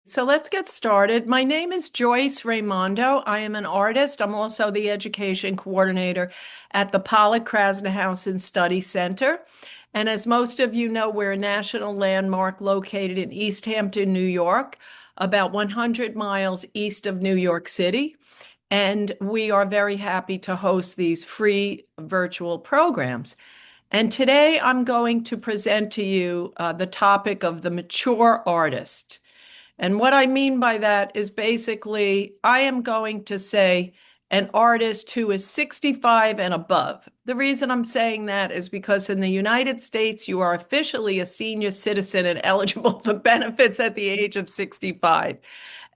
So let's get started. My name is Joyce Raimondo. I am an artist. I'm also the education coordinator at the Pollock Krasner House and Study Center. And as most of you know, we're a national landmark located in East Hampton, New York, about 100 miles east of New York City. And we are very happy to host these free virtual programs. And today I'm going to present to you the topic of the mature artist. And what I mean by that is basically, I am going to say an artist who is 65 and above. The reason I'm saying that is because in the United States, you are officially a senior citizen and eligible for benefits at the age of 65.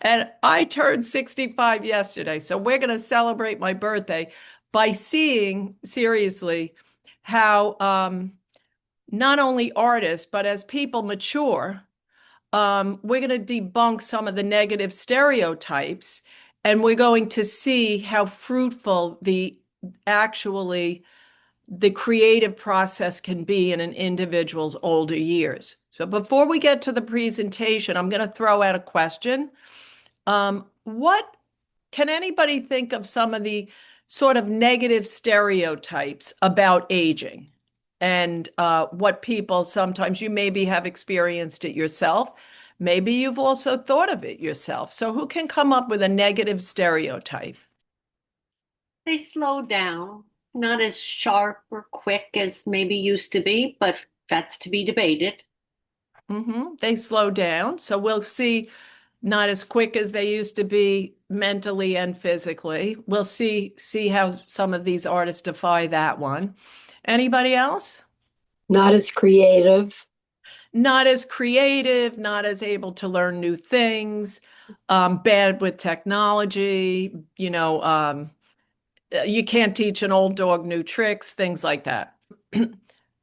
And I turned 65 yesterday. So we're going to celebrate my birthday by seeing seriously how not only artists, but as people mature, we're going to debunk some of the negative stereotypes, and we're going to see how fruitful actually the creative process can be in an individual's older years. So before we get to the presentation, I'm going to throw out a question. What can anybody think of some of the sort of negative stereotypes about aging? And what people sometimes you maybe have experienced it yourself. Maybe you've also thought of it yourself. So who can come up with a negative stereotype? They slow down, not as sharp or quick as maybe used to be, but that's to be debated. They slow down. So we'll see not as quick as they used to be mentally and physically. We'll see how some of these artists defy that one. Anybody else? Not as creative. Not as creative, not as able to learn new things, bad with technology, you can't teach an old dog new tricks, things like that.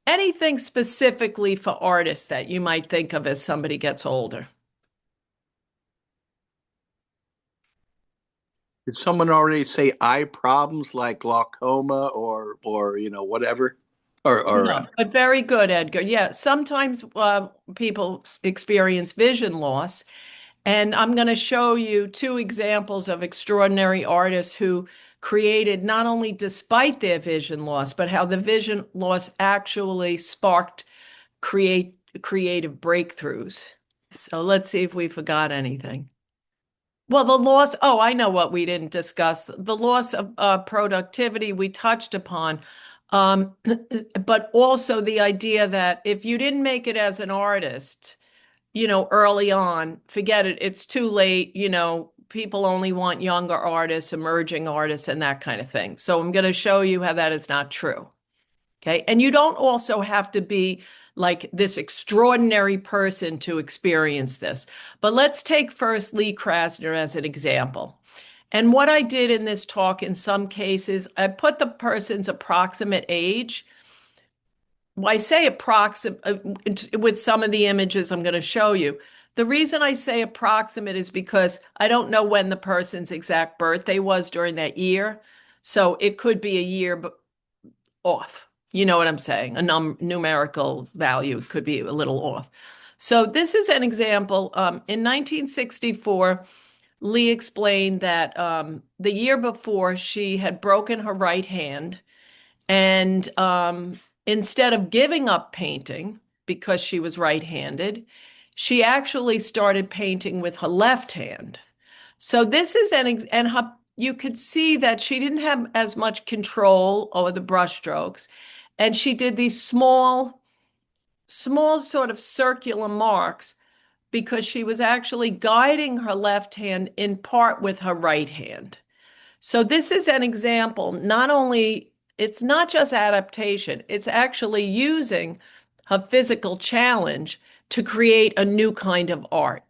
Anything specifically for artists that you might think of as somebody gets older? Did someone already say eye problems like glaucoma or whatever? Or No, but very good, Edgar. Yeah, sometimes people experience vision loss. And I'm going to show you two examples of extraordinary artists who created not only despite their vision loss, but how the vision loss actually sparked creative breakthroughs. So let's see if we forgot anything. Well, I know what we didn't discuss. The loss of productivity we touched upon. But also the idea that if you didn't make it as an artist, early on, forget it. It's too late. People only want younger artists, emerging artists, and that kind of thing. So I'm going to show you how that is not true. Okay. And you don't also have to be like this extraordinary person to experience this. But let's take first Lee Krasner as an example. And what I did in this talk, in some cases, I put the person's approximate age. Well, I say approximate with some of the images I'm going to show you. The reason I say approximate is because I don't know when the person's exact birthday was during that year. So it could be a year off. You know what I'm saying? A numerical value could be a little off. So this is an example. In 1964, Lee explained that the year before she had broken her right hand, and instead of giving up painting because she was right-handed, she actually started painting with her left hand. So this is you could see that she didn't have as much control over the brushstrokes, and she did these small sort of circular marks because she was actually guiding her left hand in part with her right hand. So this is an example, it's not just adaptation, it's actually using her physical challenge to create a new kind of art.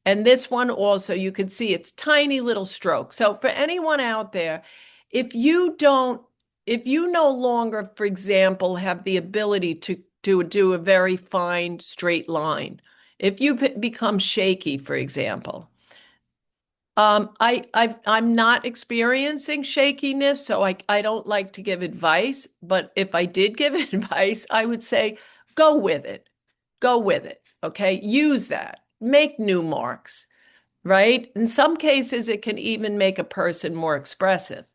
And this one also, you can see it's tiny little strokes. So for anyone out there, if you no longer, for example, have the ability to do a very fine straight line, if you become shaky, for example, I'm not experiencing shakiness, so I don't like to give advice. But if I did give advice, I would say go with it. Go with it. Okay. Use that. Make new marks. right? In some cases, it can even make a person more expressive.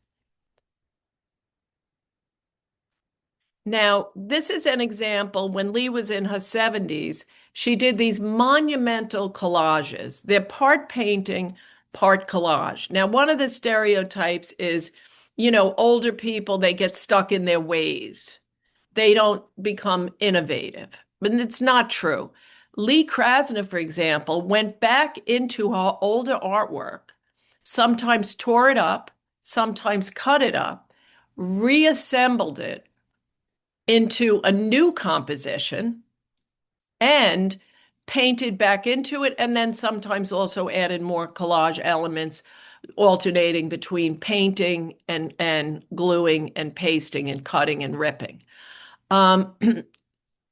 Now, this is an example when Lee was in her 70s, she did these monumental collages. They're part painting, part collage. Now, one of the stereotypes is, older people, they get stuck in their ways. They don't become innovative. But it's not true. Lee Krasner, for example, went back into her older artwork, sometimes tore it up, sometimes cut it up, reassembled it into a new composition and painted back into it, and then sometimes also added more collage elements, alternating between painting and gluing and pasting and cutting and ripping.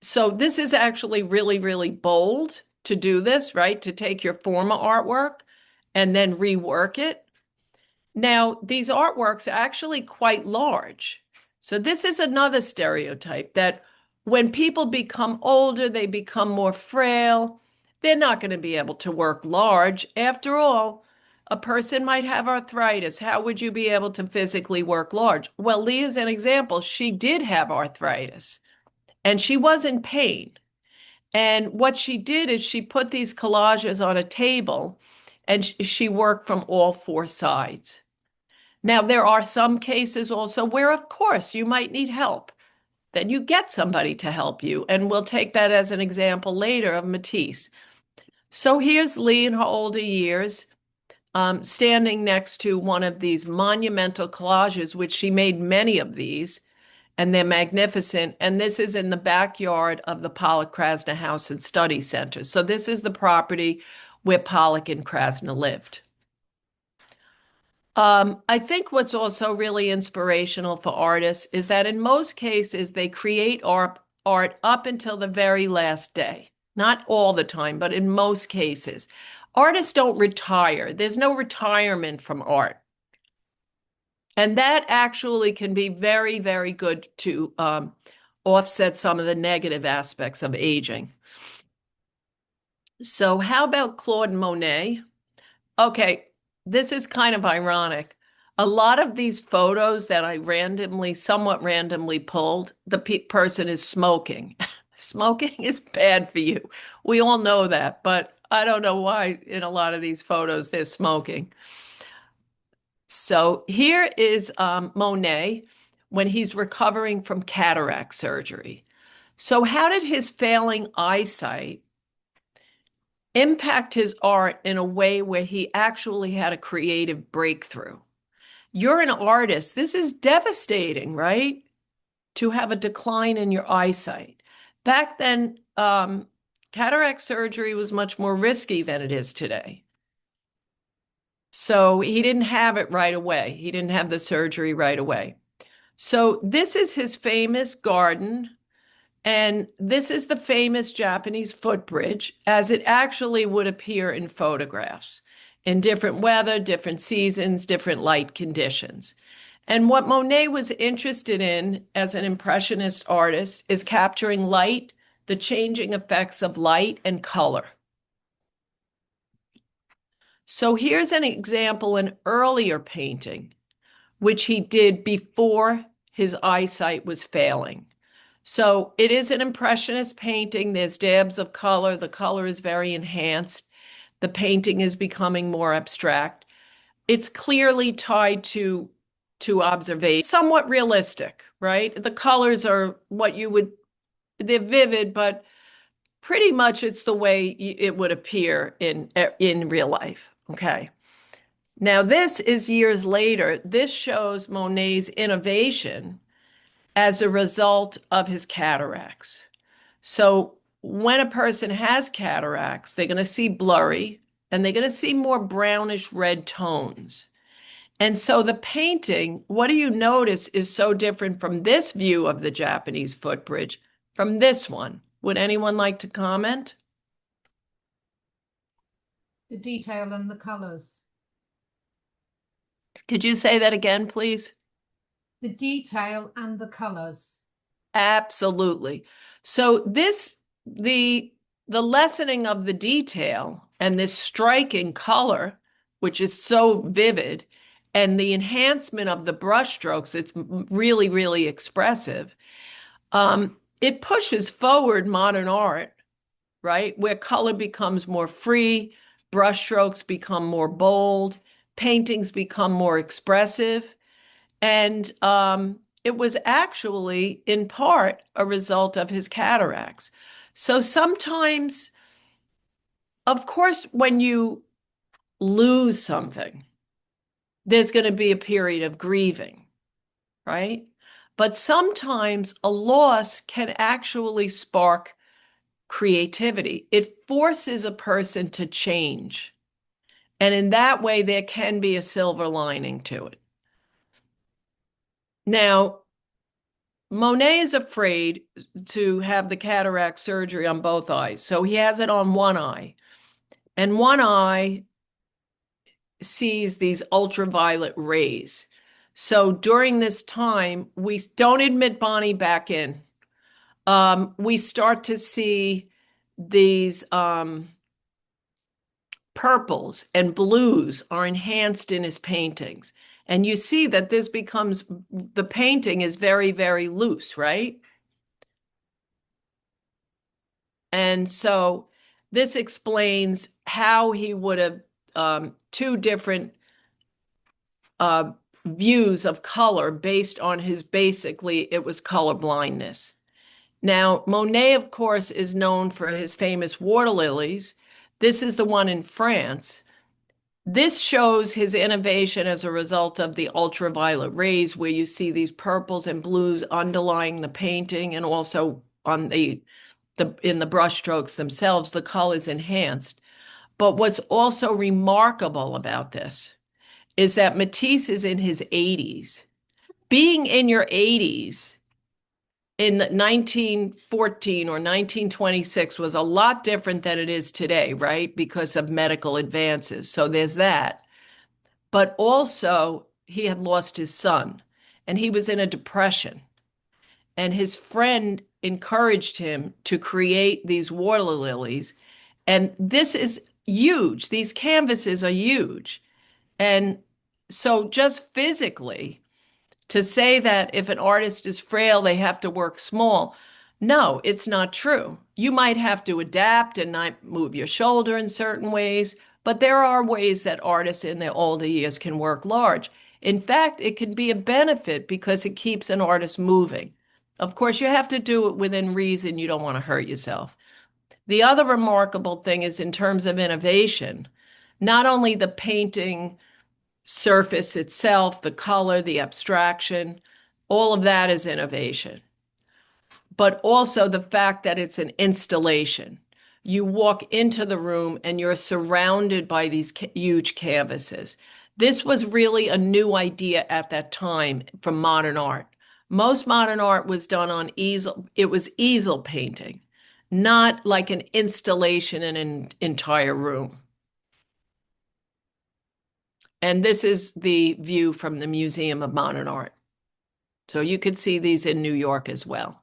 So this is actually really, really bold to do this, right? To take your former artwork and then rework it. Now, these artworks are actually quite large. So this is another stereotype that when people become older, they become more frail. They're not going to be able to work large. After all, a person might have arthritis. How would you be able to physically work large? Well, Lee is an example. She did have arthritis and she was in pain. And what she did is she put these collages on a table and she worked from all four sides. Now, there are some cases also where, of course, you might need help. Then you get somebody to help you. And we'll take that as an example later of Matisse. So here's Lee in her older years, standing next to one of these monumental collages, which she made many of these, and they're magnificent. And this is in the backyard of the Pollock Krasner House and Study Center. So this is the property where Pollock and Krasner lived. I think what's also really inspirational for artists is that in most cases, they create art up until the very last day. Not all the time, but in most cases. Artists don't retire. There's no retirement from art. And that actually can be very, very good to offset some of the negative aspects of aging. So how about Claude Monet? Okay, this is kind of ironic. A lot of these photos that I somewhat randomly pulled, the person is smoking. Smoking is bad for you. We all know that, but I don't know why in a lot of these photos they're smoking. So here is Monet when he's recovering from cataract surgery. So how did his failing eyesight impact his art in a way where he actually had a creative breakthrough? You're an artist. This is devastating, right? To have a decline in your eyesight. Back then, cataract surgery was much more risky than it is today. So he didn't have it right away. He didn't have the surgery right away. So this is his famous garden. And this is the famous Japanese footbridge as it actually would appear in photographs in different weather, different seasons, different light conditions. And what Monet was interested in as an impressionist artist is capturing light, the changing effects of light and color. So here's an example, an earlier painting, which he did before his eyesight was failing. So it is an impressionist painting. There's dabs of color. The color is very enhanced. The painting is becoming more abstract. It's clearly tied to observation, somewhat realistic, right? The colors are they're vivid, but pretty much it's the way it would appear in real life. Okay. Now this is years later. This shows Monet's innovation as a result of his cataracts. So when a person has cataracts, they're going to see blurry and they're going to see more brownish red tones. And so the painting, what do you notice is so different from this view of the Japanese footbridge from this one? Would anyone like to comment? The detail and the colors. Could you say that again, please? The detail and the colors. Absolutely. So the lessening of the detail And this striking color, which is so vivid, and the enhancement of the brushstrokes, it's really, really expressive. It pushes forward modern art, right? Where color becomes more free, brushstrokes become more bold, paintings become more expressive. And it was actually, in part, a result of his cataracts. So sometimes, of course, when you lose something, there's going to be a period of grieving, right? But sometimes a loss can actually spark creativity. It forces a person to change. And in that way, there can be a silver lining to it. Now, Monet is afraid to have the cataract surgery on both eyes. So he has it on one eye. And one eye sees these ultraviolet rays. So during this time, we don't admit Bonnie back in. We start to see these purples and blues are enhanced in his paintings. And you see that this becomes, the painting is very, very loose, right? And so this explains how he would have two different views of color based on his, basically, it was color blindness. Now, Monet, of course, is known for his famous water lilies. This is the one in France. This shows his innovation as a result of the ultraviolet rays, where you see these purples and blues underlying the painting, and also on the in the brushstrokes themselves, the colors enhanced. But what's also remarkable about this is that Matisse is in his 80s. Being in your 80s in 1914 or 1926 was a lot different than it is today, right? Because of medical advances. So there's that. But also, he had lost his son and he was in a depression. And his friend encouraged him to create these water lilies. And this is huge. These canvases are huge. And so, just physically, to say that if an artist is frail, they have to work small. No, it's not true. You might have to adapt and not move your shoulder in certain ways, but there are ways that artists in their older years can work large. In fact, it can be a benefit because it keeps an artist moving. Of course, you have to do it within reason. You don't want to hurt yourself. The other remarkable thing is in terms of innovation, not only the painting surface itself, the color, the abstraction, all of that is innovation. But also the fact that it's an installation. You walk into the room and you're surrounded by these huge canvases. This was really a new idea at that time for modern art. Most modern art was done on easel. It was easel painting, not like an installation in an entire room. And this is the view from the Museum of Modern Art. So you could see these in New York as well.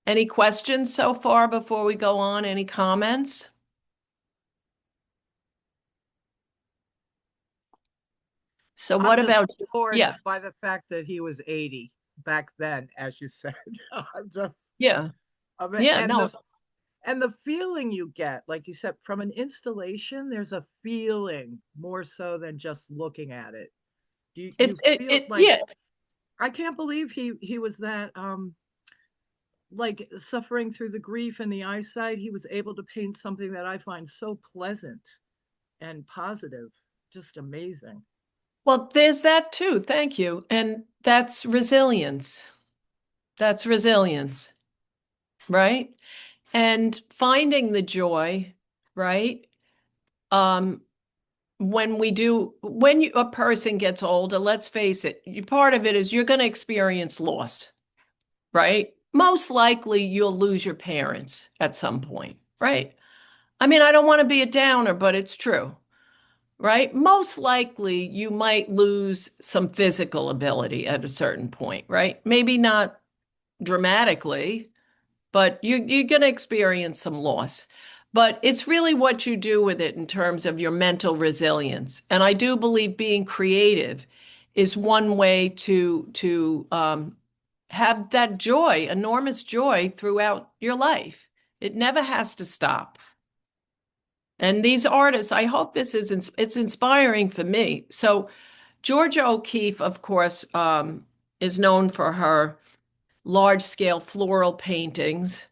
Any questions so far before we go on? Any comments? So what I'm about, just floored yeah, by the fact that he was 80 back then, as you said. I'm just, yeah, I mean, yeah, no, and the feeling you get, like you said, from an installation, there's a feeling more so than just looking at it. You feel like, yeah. I can't believe he was that like suffering through the grief and the eyesight. He was able to paint something that I find so pleasant and positive, just amazing. Well, there's that too. Thank you. And that's resilience. That's resilience, right? And finding the joy, right? Um, when a person gets older, let's face it, part of it is you're going to experience loss, right? Most likely you'll lose your parents at some point, right? I mean, I don't want to be a downer, but it's true, right? Most likely you might lose some physical ability at a certain point, right? Maybe not dramatically, but you're going to experience some loss. But it's really what you do with it in terms of your mental resilience. And I do believe being creative is one way to have that joy, enormous joy throughout your life. It never has to stop. And these artists, I hope it's inspiring for me. So Georgia O'Keeffe, of course, is known for her large-scale floral paintings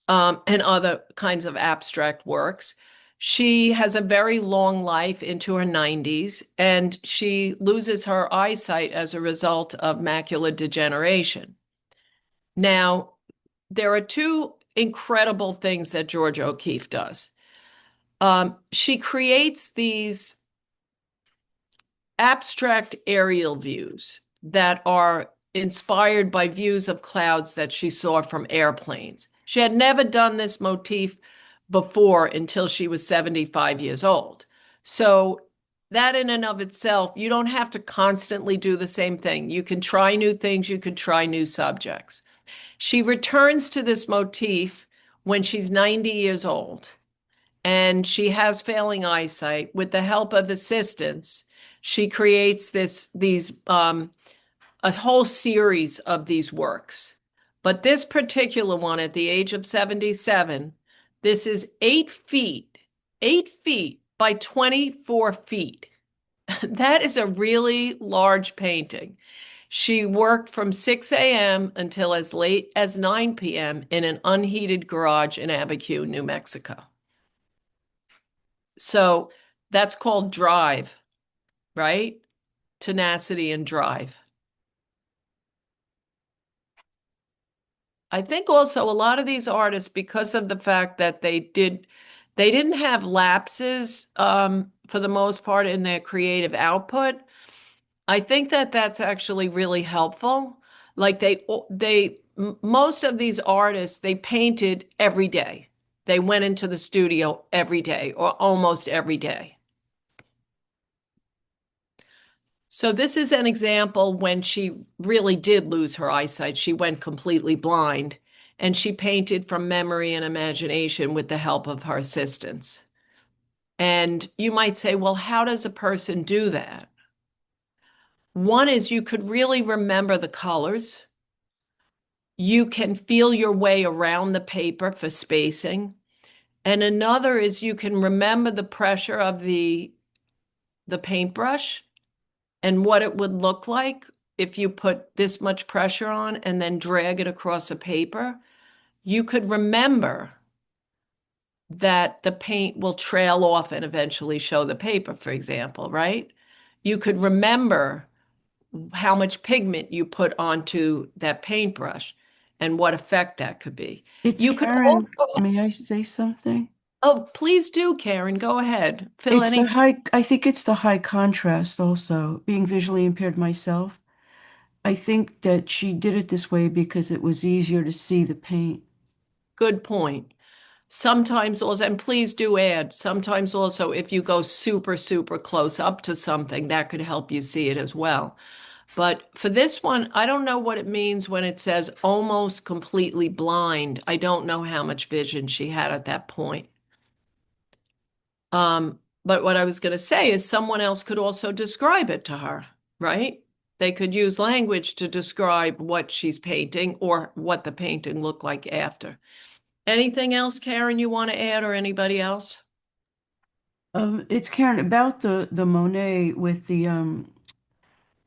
and other kinds of abstract works. She has a very long life into her 90s, and she loses her eyesight as a result of macular degeneration. Now, there are two incredible things that Georgia O'Keeffe does. She creates these abstract aerial views that are inspired by views of clouds that she saw from airplanes. She had never done this motif before until she was 75 years old. So that in and of itself, you don't have to constantly do the same thing. You can try new things, you can try new subjects. She returns to this motif when she's 90 years old and she has failing eyesight. With the help of assistants, she creates these a whole series of these works. But this particular one at the age of 77, this is 8 feet by 24 feet. That is a really large painting. She worked from 6 a.m. until as late as 9 p.m. in an unheated garage in Abiquiu, New Mexico. So that's called drive, right? Tenacity and drive. I think also a lot of these artists, because of the fact that they didn't have lapses for the most part in their creative output. I think that that's actually really helpful. Like most of these artists, they painted every day. They went into the studio every day or almost every day. So this is an example when she really did lose her eyesight. She went completely blind, and she painted from memory and imagination with the help of her assistants. And you might say, well, how does a person do that? One is you could really remember the colors. You can feel your way around the paper for spacing. And another is you can remember the pressure of the paintbrush and what it would look like if you put this much pressure on and then drag it across a paper. You could remember that the paint will trail off and eventually show the paper, for example, right? You could remember how much pigment you put onto that paintbrush and what effect that could be. It's You could Karen. also, May I say something? oh, please do, Karen, go ahead. Fill It's any. the high, I think it's the high contrast also, being visually impaired myself. I think that she did it this way because it was easier to see the paint. Good point. Sometimes also, and please do add, sometimes also if you go super, super close up to something, that could help you see it as well. But for this one, I don't know what it means when it says almost completely blind. I don't know how much vision she had at that point. But what I was going to say is someone else could also describe it to her, right? They could use language to describe what she's painting or what the painting looked like after. Anything else, Karen, you want to add, or anybody else? It's Karen about the Monet with the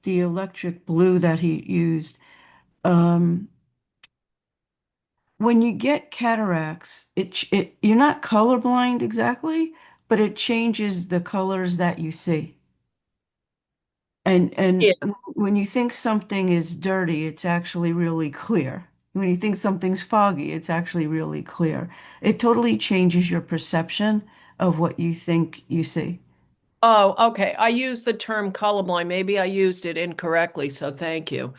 electric blue that he used. Um, when you get cataracts, you're not colorblind exactly, but it changes the colors that you see. And Yeah. when you think something is dirty, it's actually really clear. When you think something's foggy, it's actually really clear. It totally changes your perception of what you think you see. Oh, okay. I used the term colorblind. Maybe I used it incorrectly, so thank you.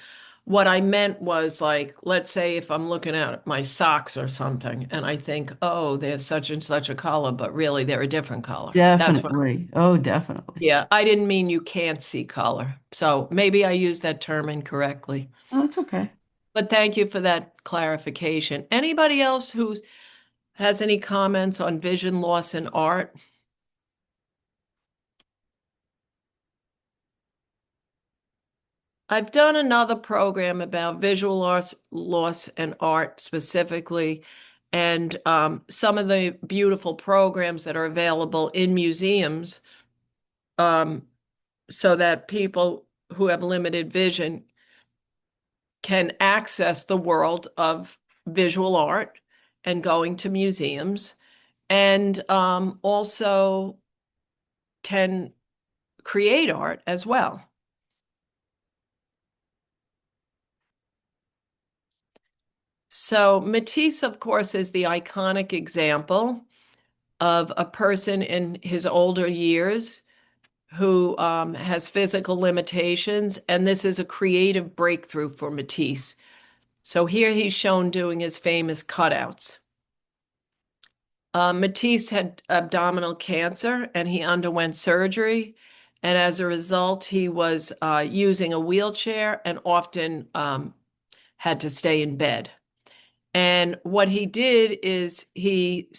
What I meant was like, let's say if I'm looking at my socks or something and I think, oh, they're such and such a color, but really they're a different color. That's what, Definitely. Oh, definitely. yeah, I didn't mean you can't see color. So maybe I used that term incorrectly. Oh, it's okay. But thank you for that clarification. Anybody else who has any comments on vision loss in art? I've done another program about visual loss and art specifically, and some of the beautiful programs that are available in museums, so that people who have limited vision can access the world of visual art and going to museums, and also can create art as well. So Matisse, of course, is the iconic example of a person in his older years who has physical limitations, and this is a creative breakthrough for Matisse. So here he's shown doing his famous cutouts. Matisse had abdominal cancer, and he underwent surgery, and as a result, he was using a wheelchair and often had to stay in bed. And what he did is he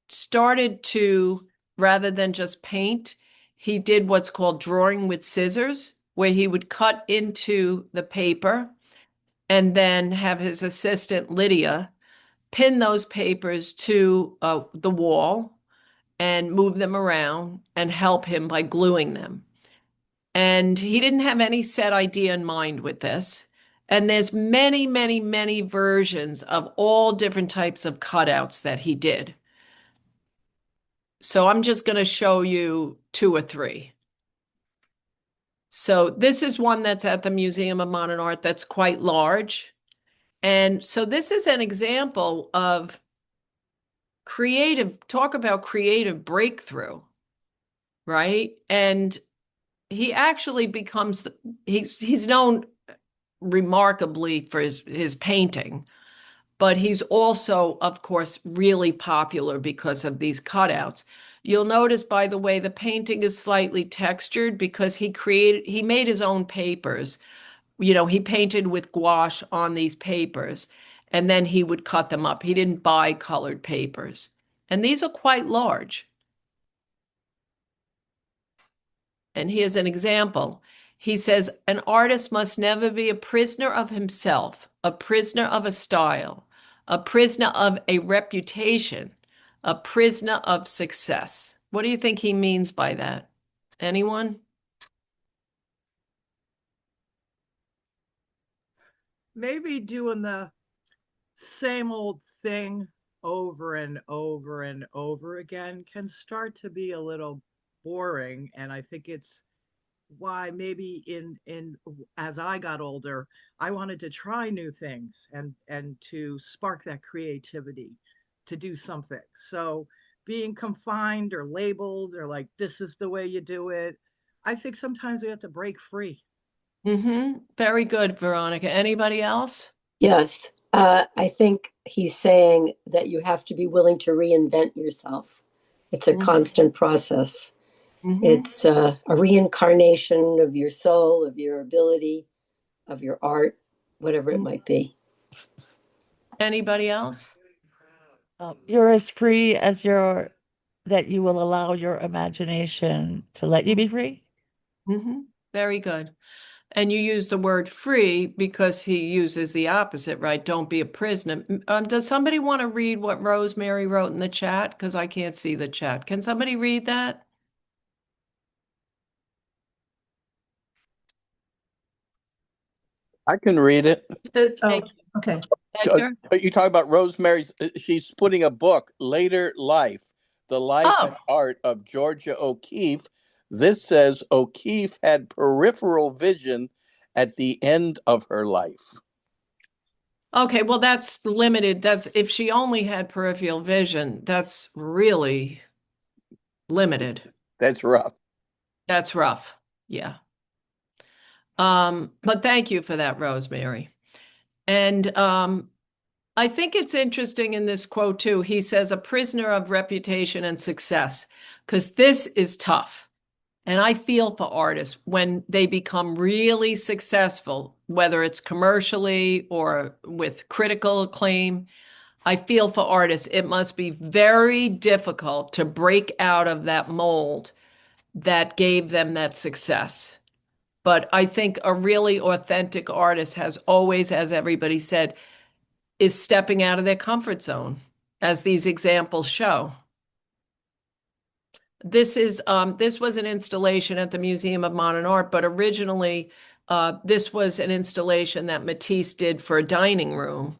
started to, rather than just paint, he did what's called drawing with scissors, where he would cut into the paper and then have his assistant, Lydia, pin those papers to the wall and move them around and help him by gluing them. And he didn't have any set idea in mind with this. And there's many, many, many versions of all different types of cutouts that he did. So I'm just going to show you 2 or 3. So this is one that's at the Museum of Modern Art that's quite large. And so this is an example of talk about creative breakthrough, right? And he actually becomes, he's known remarkably for his painting, but he's also, of course, really popular because of these cutouts. You'll notice, by the way, the painting is slightly textured because he made his own papers. You know, he painted with gouache on these papers, and then he would cut them up. He didn't buy colored papers. And these are quite large. And here's an example. He says, an artist must never be a prisoner of himself, a prisoner of a style, a prisoner of a reputation, a prisoner of success. What do you think he means by that? Anyone? Maybe doing the same old thing over and over and over again can start to be a little boring. And I think it's why maybe in as I got older, I wanted to try new things and to spark that creativity to do something. So being confined or labeled or like this is the way you do it, I think sometimes we have to break free. Mm-hmm. Very good, Veronica. Anybody else? Yes. I think he's saying that you have to be willing to reinvent yourself. It's a Mhm. constant process. Mhm. It's a reincarnation of your soul, of your ability, of your art, whatever it might be. Anybody else? You're as free as that you will allow your imagination to let you be free. Mm-hmm. Very good. And you use the word free because he uses the opposite, right? Don't be a prisoner. Does somebody want to read what Rosemary wrote in the chat? Because I can't see the chat. Can somebody read that? I can read it. Oh, okay. Edgar? You talk about Rosemary's, she's putting a book, Later Life, The Life Oh, and Art of Georgia O'Keeffe. This says O'Keeffe had peripheral vision at the end of her life. okay. Well, that's limited. That's if she only had peripheral vision, that's really limited. That's rough. That's rough. Yeah. But thank you for that, Rosemary. And I think it's interesting in this quote too. He says, a prisoner of reputation and success, because this is tough. And I feel for artists when they become really successful whether it's commercially or with critical acclaim. I feel for artists, it must be very difficult to break out of that mold that gave them that success. But I think a really authentic artist has always, as everybody said, is stepping out of their comfort zone, as these examples show. This was an installation at the Museum of Modern Art, but originally this was an installation that Matisse did for a dining room.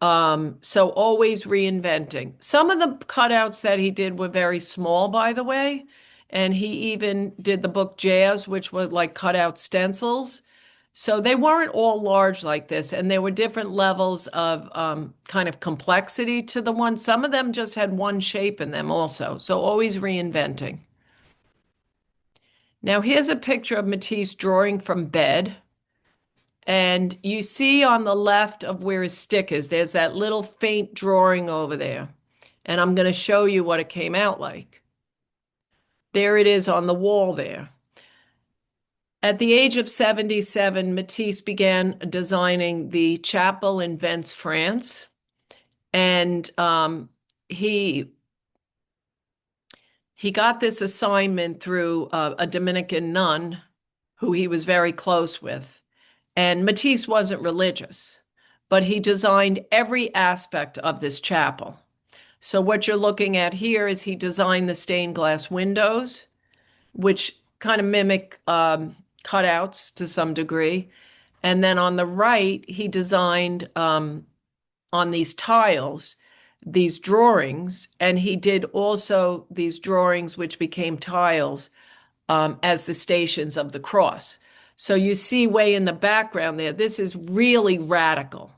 So always reinventing. Some of the cutouts that he did were very small, by the way, and he even did the book Jazz, which was like cutout stencils. So they weren't all large like this, and there were different levels of kind of complexity to the ones. Some of them just had one shape in them also, so always reinventing. Now here's a picture of Matisse drawing from bed. And you see on the left of where his stick is, there's that little faint drawing over there. And I'm going to show you what it came out like. There it is on the wall there. At the age of 77, Matisse began designing the chapel in Vence, France. And he got this assignment through a Dominican nun who he was very close with. And Matisse wasn't religious, but he designed every aspect of this chapel. So what you're looking at here is he designed the stained glass windows, which kind of mimic cutouts to some degree. And then on the right, he designed on these tiles, these drawings, and he did also these drawings, which became tiles as the Stations of the Cross. So you see way in the background there, this is really radical.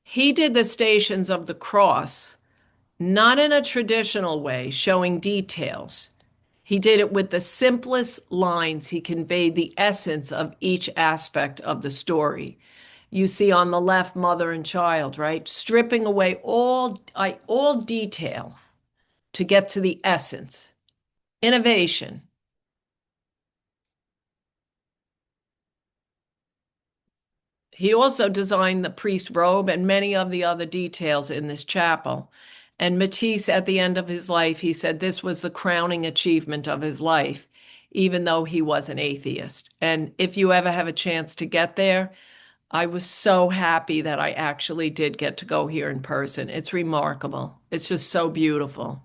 He did the Stations of the Cross, not in a traditional way, showing details. He did it with the simplest lines. He conveyed the essence of each aspect of the story. You see on the left, mother and child, right? Stripping away all detail to get to the essence. Innovation. He also designed the priest's robe and many of the other details in this chapel. And Matisse, at the end of his life, he said this was the crowning achievement of his life, even though he was an atheist. And if you ever have a chance to get there, I was so happy that I actually did get to go here in person. It's remarkable. It's just so beautiful.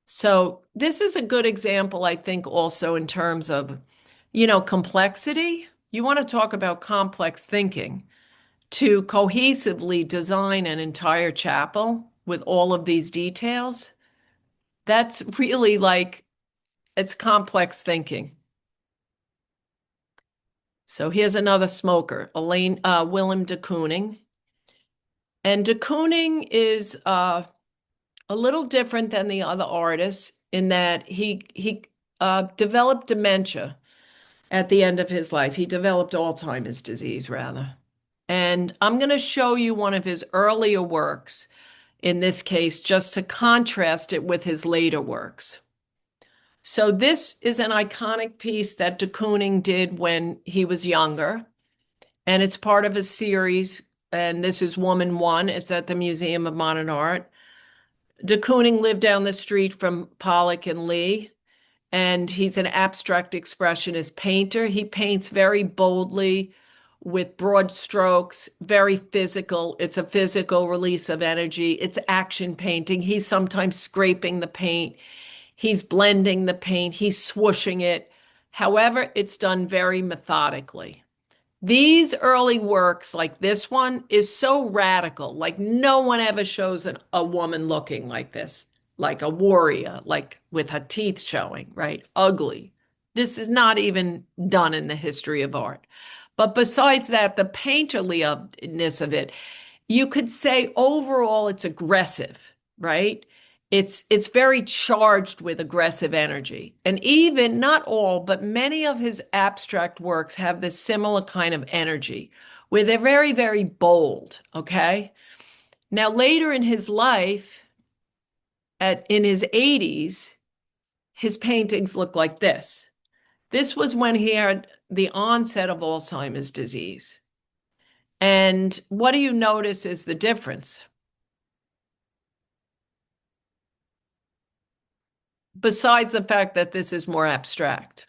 So this is a good example, I think, also in terms of, complexity. You want to talk about complex thinking. To cohesively design an entire chapel with all of these details, that's really it's complex thinking. So here's another smoker, Willem de Kooning. And de Kooning is a little different than the other artists in that he developed dementia at the end of his life. He developed Alzheimer's disease, rather. And I'm going to show you one of his earlier works, in this case, just to contrast it with his later works. So this is an iconic piece that de Kooning did when he was younger, and it's part of a series, and this is Woman One. It's at the Museum of Modern Art. De Kooning lived down the street from Pollock and Lee, and he's an abstract expressionist painter. He paints very boldly with broad strokes, very physical. It's a physical release of energy. It's action painting. He's sometimes scraping the paint. He's blending the paint. He's swooshing it. However, it's done very methodically. These early works, like this one, is so radical. Like no one ever shows a woman looking like this, like a warrior, like with her teeth showing, right? Ugly. This is not even done in the history of art. But besides that, the painterliness of it, you could say overall it's aggressive, right? It's very charged with aggressive energy. And even, not all, but many of his abstract works have this similar kind of energy where they're very, very bold, okay? Now, later in his life, in his 80s, his paintings look like this. This was when he had the onset of Alzheimer's disease. And what do you notice is the difference? Besides the fact that this is more abstract.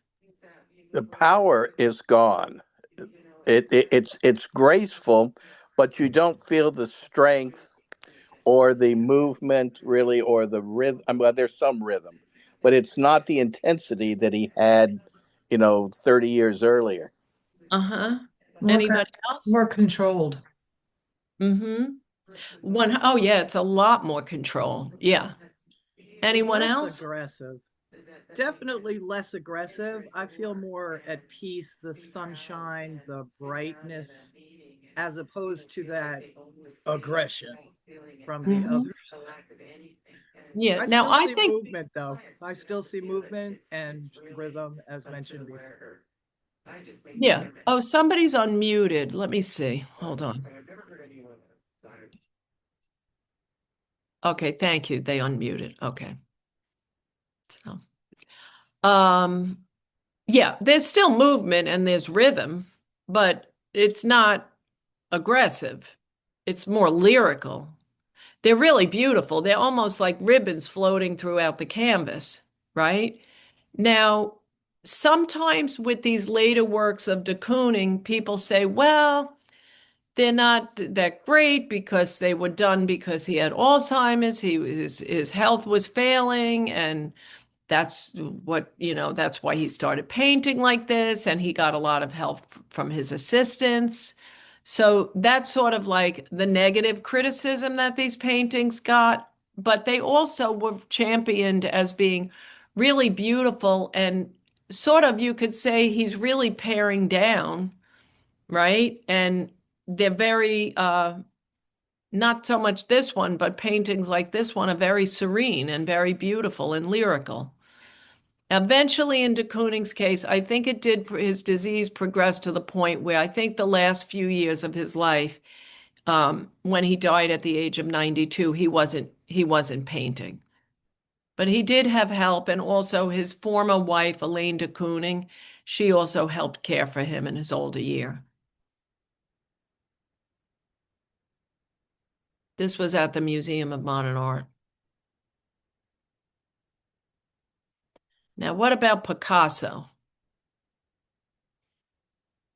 The power is gone. It's graceful, but you don't feel the strength or the movement really, or the rhythm. Well, there's some rhythm, but it's not the intensity that he had, 30 years earlier. Uh-huh. More Anybody else? more controlled. Mm-hmm. Oh yeah, it's a lot more control. Yeah. Anyone Less else? aggressive. Definitely less aggressive. I feel more at peace, the sunshine, the brightness, as opposed to that aggression from the Mhm. other side. Yeah. I Now still I see think, movement though. I still see movement and rhythm as mentioned before. yeah. Oh, somebody's unmuted. Let me see. Hold on. Okay, thank you. They unmuted. Okay. So, yeah, there's still movement and there's rhythm, but it's not aggressive. It's more lyrical. They're really beautiful. They're almost like ribbons floating throughout the canvas, right? Now, sometimes with these later works of de Kooning, people say, well, they're not that great because they were done because he had Alzheimer's, his health was failing, and that's that's why he started painting like this, and he got a lot of help from his assistants. So that's sort of like the negative criticism that these paintings got, but they also were championed as being really beautiful, and sort of you could say he's really paring down, right? And they're very not so much this one, but paintings like this one are very serene and very beautiful and lyrical. Eventually, in de Kooning's case, I think his disease progressed to the point where I think the last few years of his life, when he died at the age of 92, he wasn't painting. But he did have help, and also his former wife, Elaine de Kooning, she also helped care for him in his older year. This was at the Museum of Modern Art. Now, what about Picasso?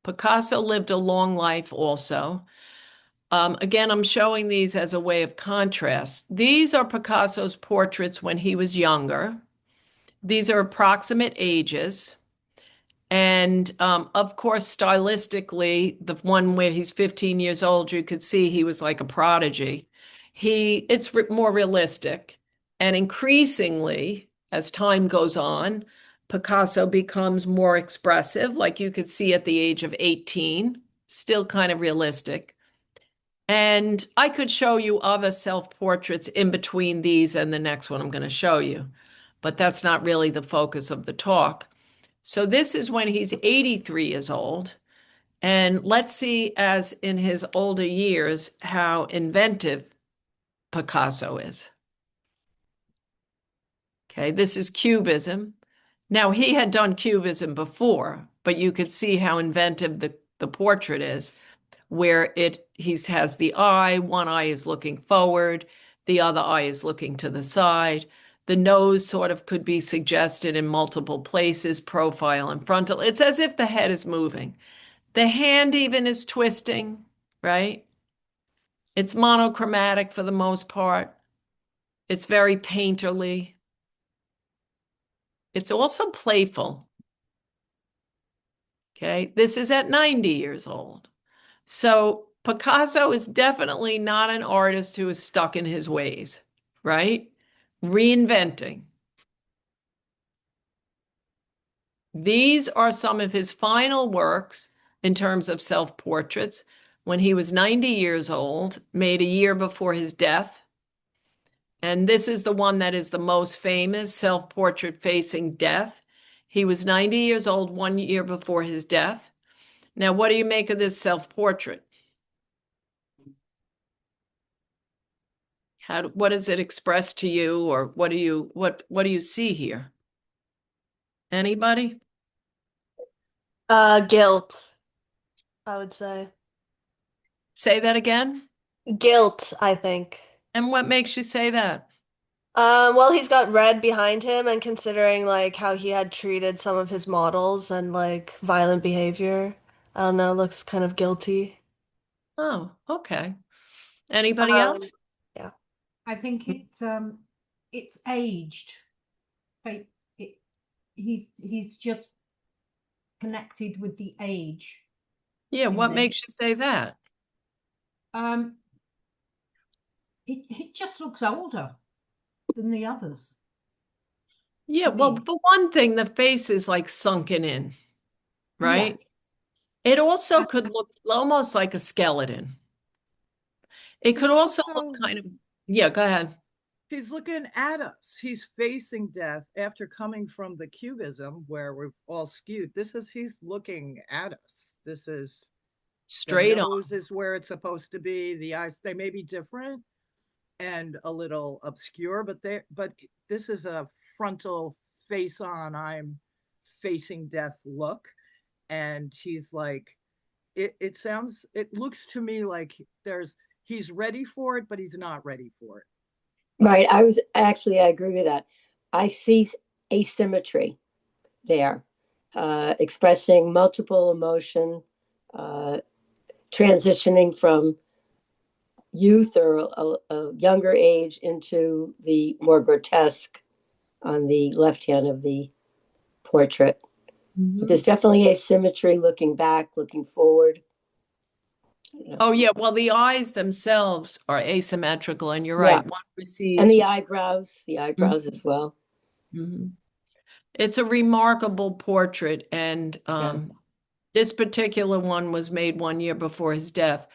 Picasso lived a long life also. Again, I'm showing these as a way of contrast. These are Picasso's portraits when he was younger. These are approximate ages. And of course, stylistically, the one where he's 15 years old, you could see he was like a prodigy. It's more realistic. And increasingly, as time goes on, Picasso becomes more expressive, like you could see at the age of 18, still kind of realistic. And I could show you other self-portraits in between these and the next one I'm going to show you, but that's not really the focus of the talk. So this is when he's 83 years old. And let's see, as in his older years, how inventive Picasso is. Okay, this is Cubism. Now, he had done Cubism before, but you could see how inventive the portrait is, where he has the eye, one eye is looking forward, the other eye is looking to the side. The nose sort of could be suggested in multiple places, profile and frontal. It's as if the head is moving. The hand even is twisting, right? It's monochromatic for the most part. It's very painterly. It's also playful. Okay, this is at 90 years old. So Picasso is definitely not an artist who is stuck in his ways, right? Reinventing. These are some of his final works in terms of self-portraits when he was 90 years old, made a year before his death. And this is the one that is the most famous, Self-Portrait Facing Death. He was 90 years old 1 year before his death. Now, what do you make of this self-portrait? What does it express to you, or what do you see here? Anybody? Guilt, I would say. Say that again. Guilt, I think. And what makes you say that? Well, he's got red behind him, and considering like how he had treated some of his models and like violent behavior, I don't know, looks kind of guilty. Oh, okay. Anybody else? Um, yeah. I think it's aged. But it, he's just connected with the age Yeah, in what makes you this. say that? Um, it just looks older than the others Yeah, to well, me. for one thing, the face is like sunken in, Yeah. right? It also could look almost like a skeleton. It could He's also look also kind of, yeah, go ahead. he's looking at us. He's facing death after coming from the cubism where we're all skewed. He's looking at us. This is the Straight on. nose is where it's supposed to be. The eyes, they may be different and a little obscure, but this is a frontal face on, I'm facing death look. And he's like, it looks to me like he's ready for it, but he's not ready for it. Right. I agree with that. I see asymmetry there, expressing multiple emotion, uh, transitioning from youth or a younger age into the more grotesque on the left hand of the portrait. But there's definitely asymmetry looking back, looking forward. Oh, yeah. Well, the eyes themselves are asymmetrical, and you're Yeah. right. One And recedes. the eyebrows as well. Mhm. It's a remarkable portrait, and Yeah. this particular one was made 1 year before his death.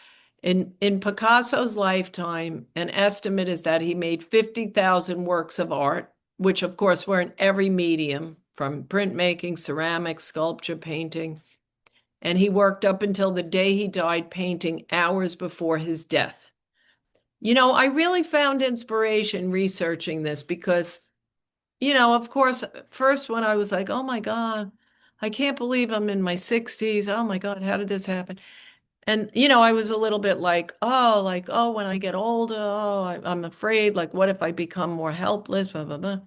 In Picasso's lifetime, an estimate is that he made 50,000 works of art, which of course were in every medium, from printmaking, ceramics, sculpture, painting. And he worked up until the day he died painting hours before his death. You know, I really found inspiration researching this because, of course, first when I was like, oh my God, I can't believe I'm in my 60s. Oh my God, how did this happen? And, I was a little bit like, oh, when I get older, oh, I'm afraid, like, what if I become more helpless, blah, blah, blah.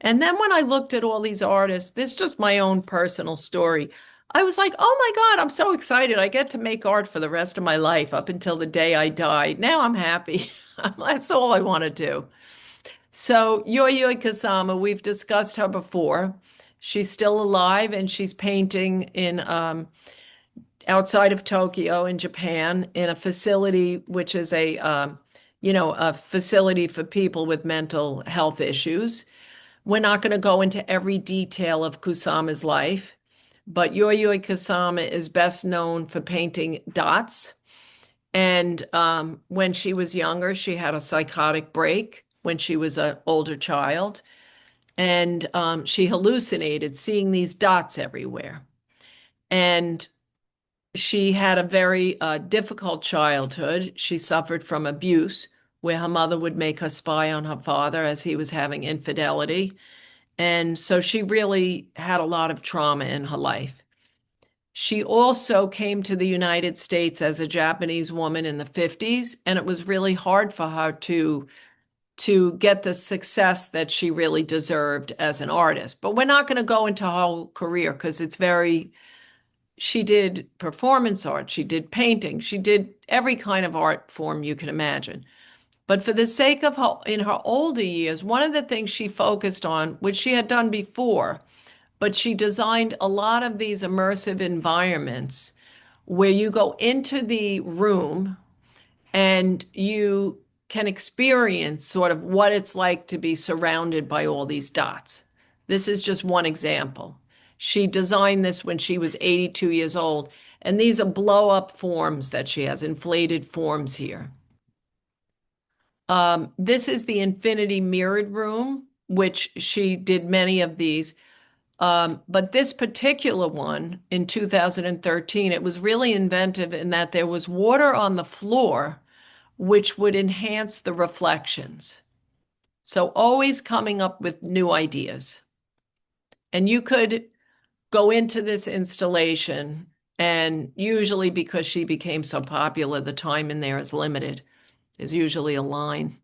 And then when I looked at all these artists, this is just my own personal story. I was like, oh my God, I'm so excited. I get to make art for the rest of my life up until the day I die. Now I'm happy. That's all I want to do. So Yayoi Kusama, we've discussed her before. She's still alive and she's painting in outside of Tokyo in Japan in a facility which is a facility for people with mental health issues. We're not going to go into every detail of Kusama's life, but Yayoi Kusama is best known for painting dots. And when she was younger, she had a psychotic break when she was an older child. And she hallucinated seeing these dots everywhere. And she had a very difficult childhood. She suffered from abuse, where her mother would make her spy on her father as he was having infidelity. And so she really had a lot of trauma in her life. She also came to the United States as a Japanese woman in the 50s, and it was really hard for her to get the success that she really deserved as an artist. But we're not going to go into her whole career because she did performance art, she did painting, she did every kind of art form you can imagine. But for the sake of her, in her older years, one of the things she focused on, which she had done before, but she designed a lot of these immersive environments where you go into the room and you can experience sort of what it's like to be surrounded by all these dots. This is just one example. She designed this when she was 82 years old, and these are blow up forms that she has, inflated forms here. This is the infinity mirrored room, which she did many of these. But this particular one in 2013, it was really inventive in that there was water on the floor, which would enhance the reflections. So always coming up with new ideas. And you could go into this installation, and usually because she became so popular, the time in there is limited. There's usually a line.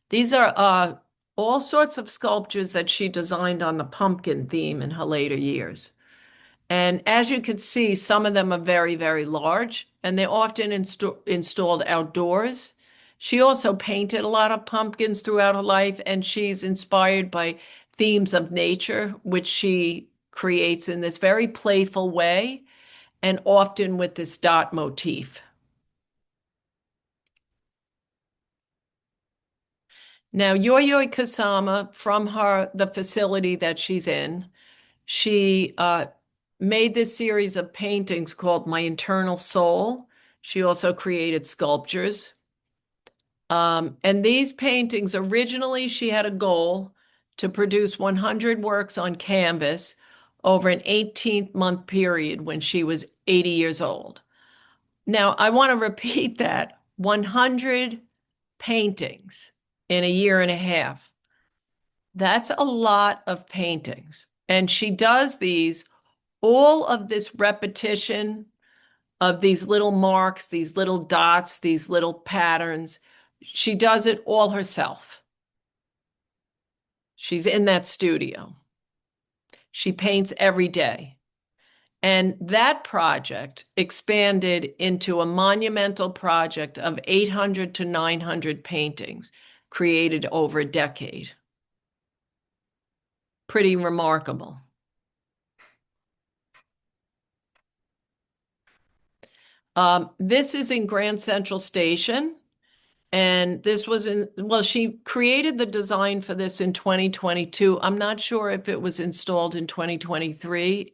These are all sorts of sculptures that she designed on the pumpkin theme in her later years. And as you can see, some of them are very, very large, and they're often installed outdoors. She also painted a lot of pumpkins throughout her life, and she's inspired by themes of nature, which she creates in this very playful way, and often with this dot motif. Now, Yayoi Kusama, from the facility that she's in, she made this series of paintings called My Internal Soul. She also created sculptures. And these paintings, originally, she had a goal to produce 100 works on canvas over an 18-month period when she was 80 years old. Now, I want to repeat that 100 paintings in a year and a half. That's a lot of paintings. And she does all of this repetition of these little marks, these little dots, these little patterns. She does it all herself. She's in that studio. She paints every day. And that project expanded into a monumental project of 800 to 900 paintings created over a decade. Pretty remarkable. This is in Grand Central Station. And this was she created the design for this in 2022. I'm not sure if it was installed in 2023,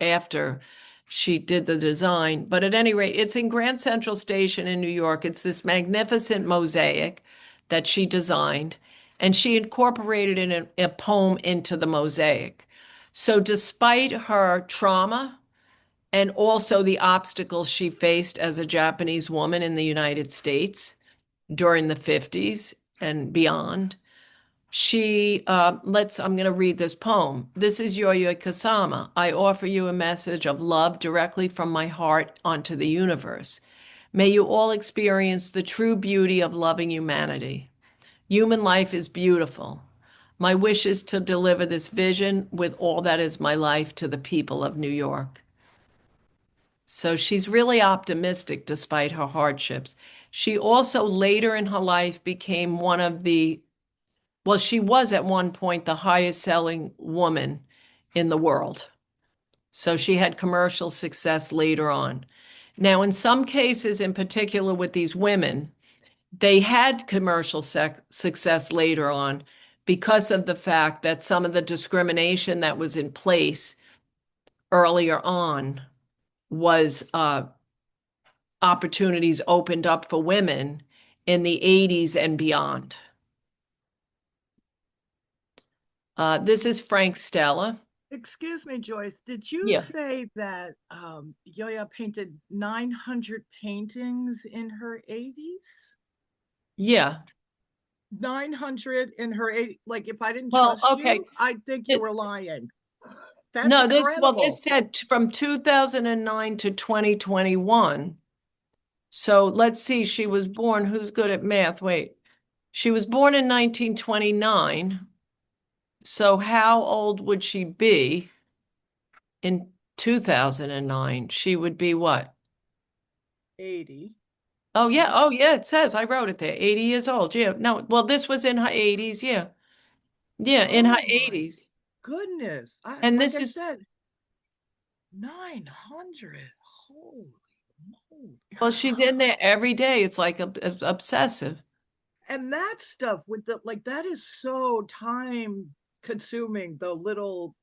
after she did the design. But at any rate, it's in Grand Central Station in New York. It's this magnificent mosaic that she designed, and she incorporated a poem into the mosaic. So despite her trauma, and also the obstacles she faced as a Japanese woman in the United States during the 50s and beyond, I'm going to read this poem. This is Yayoi Kusama. I offer you a message of love directly from my heart onto the universe. May you all experience the true beauty of loving humanity. Human life is beautiful. My wish is to deliver this vision with all that is my life to the people of New York. So she's really optimistic despite her hardships. She also later in her life became she was at one point the highest selling woman in the world. So she had commercial success later on. Now, in some cases, in particular with these women, they had commercial success later on because of the fact that some of the discrimination that was in place earlier on was opportunities opened up for women in the 80s and beyond. This is Frank Stella. Excuse me, Joyce. Did you say that Yoya painted 900 paintings in her 80s? Yeah. 900 in her 80s. Like, if I didn't trust you, I'd think you were lying. That's incredible. This said from 2009 to 2021. So let's see, she was born, who's good at math? Wait, she was born in 1929. So how old would she be in 2009? She would be what? 80. Oh, yeah. Oh, yeah, it says, I wrote it there, 80 years old. Yeah. No, well, this was in her 80s. Yeah. Yeah, in her 80s. Goodness. And like this is, I said, 900. Holy moly. well, she's in there every day. It's like obsessive. And that stuff with that is so time consuming, the little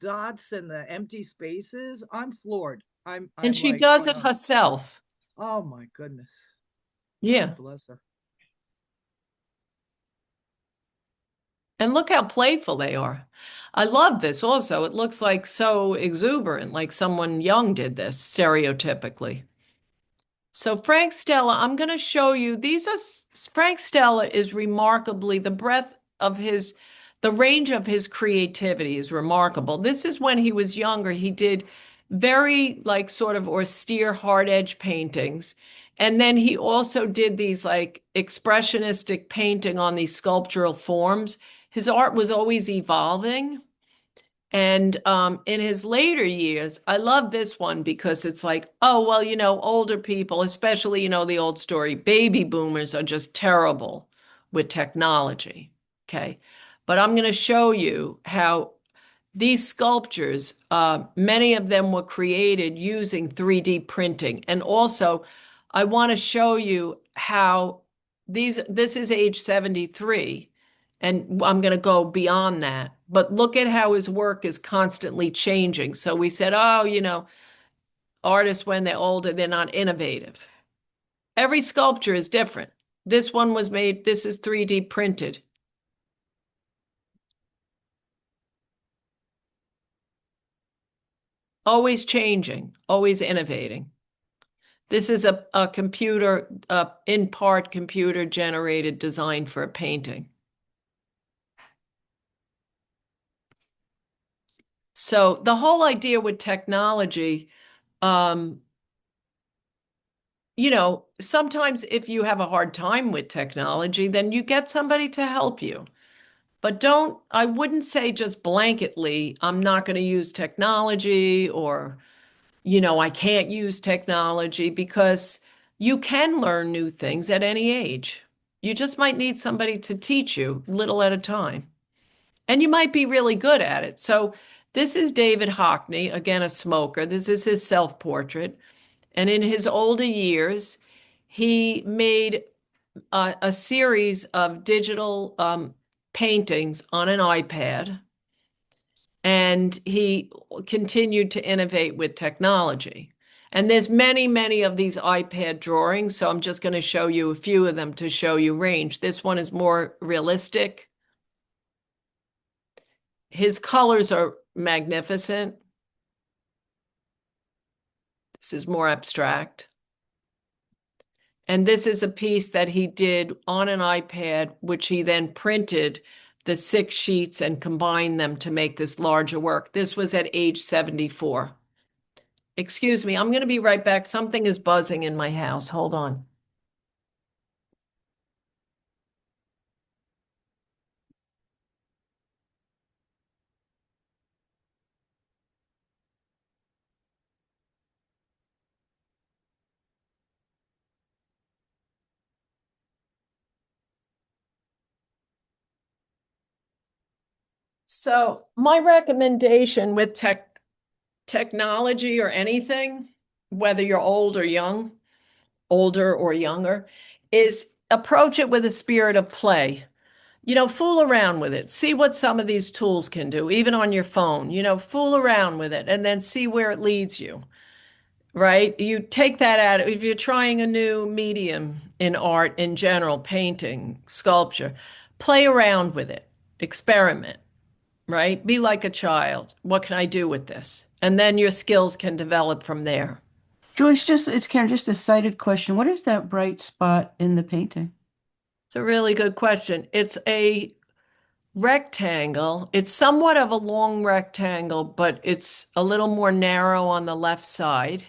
dots and the empty spaces. I'm floored. I'm And she like, does it herself. Oh my goodness. Yeah. God bless her. And look how playful they are. I love this also. It looks like so exuberant, like someone young did this stereotypically. So Frank Stella, I'm going to show you, Frank Stella is remarkably, the breadth of the range of his creativity is remarkable. This is when he was younger. He did very like sort of austere hard edge paintings. And then he also did these like expressionistic painting on these sculptural forms. His art was always evolving. And in his later years, I love this one because it's like, oh, well, older people, especially, the old story, baby boomers are just terrible with technology. Okay. But I'm going to show you how these sculptures, many of them were created using 3D printing. And also, I want to show you how this is age 73, and I'm going to go beyond that. But look at how his work is constantly changing. So we said, oh, artists, when they're older, they're not innovative. Every sculpture is different. This is 3D printed. Always changing, always innovating. This is a computer, in part computer generated design for a painting. So the whole idea with technology, sometimes if you have a hard time with technology, then you get somebody to help you. But I wouldn't say just blanketly, I'm not going to use technology, or I can't use technology, because you can learn new things at any age. You just might need somebody to teach you little at a time. And you might be really good at it. So this is David Hockney, again, a smoker. This is his self-portrait. And in his older years, he made a series of digital paintings on an iPad. And he continued to innovate with technology. And there's many, many of these iPad drawings, so I'm just going to show you a few of them to show you range. This one is more realistic. His colors are magnificent. This is more abstract. And this is a piece that he did on an iPad, which he then printed the 6 sheets and combined them to make this larger work. This was at age 74. Excuse me, I'm going to be right back. Something is buzzing in my house. Hold on. So my recommendation with technology or anything, whether you're old or young, older or younger, is approach it with a spirit of play. Fool around with it. See what some of these tools can do, even on your phone. Fool around with it and then see where it leads you, right? You take that out. If you're trying a new medium in art in general, painting, sculpture, play around with it, experiment, right? Be like a child. What can I do with this? And then your skills can develop from there. Joyce, it's kind of just a sighted question. What is that bright spot in the painting? It's a really good question. It's a rectangle. It's somewhat of a long rectangle, but it's a little more narrow on the left side.